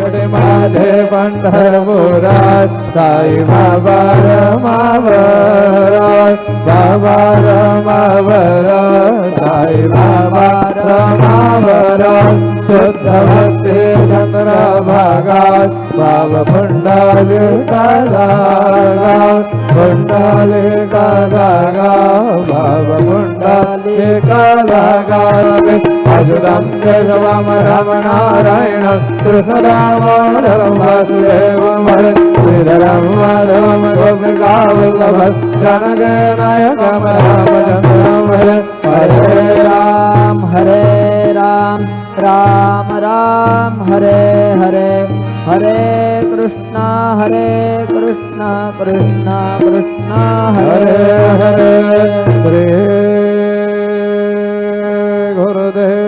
मध्ये पंढरपुरात साई बाबा रमावरात बाबा रमावरात साई बाबा रमावरात शुद्ध भक्ती चंद्रभागात बाबा पुंडलिका जागात पुंडलिका जागात बाबा पुंडलिका जागात अच्युतं केशवं रामनारायण कृष्णरामोदरं वासुदेवं श्रीधरं माधवं गोपिकावल्लभं जनगणनायकं रामचन्द्रं हरे राम राम राम हरे हरे हरे कृष्णा कृष्णा कृष्णा हरे हरे श्री गुरुदेव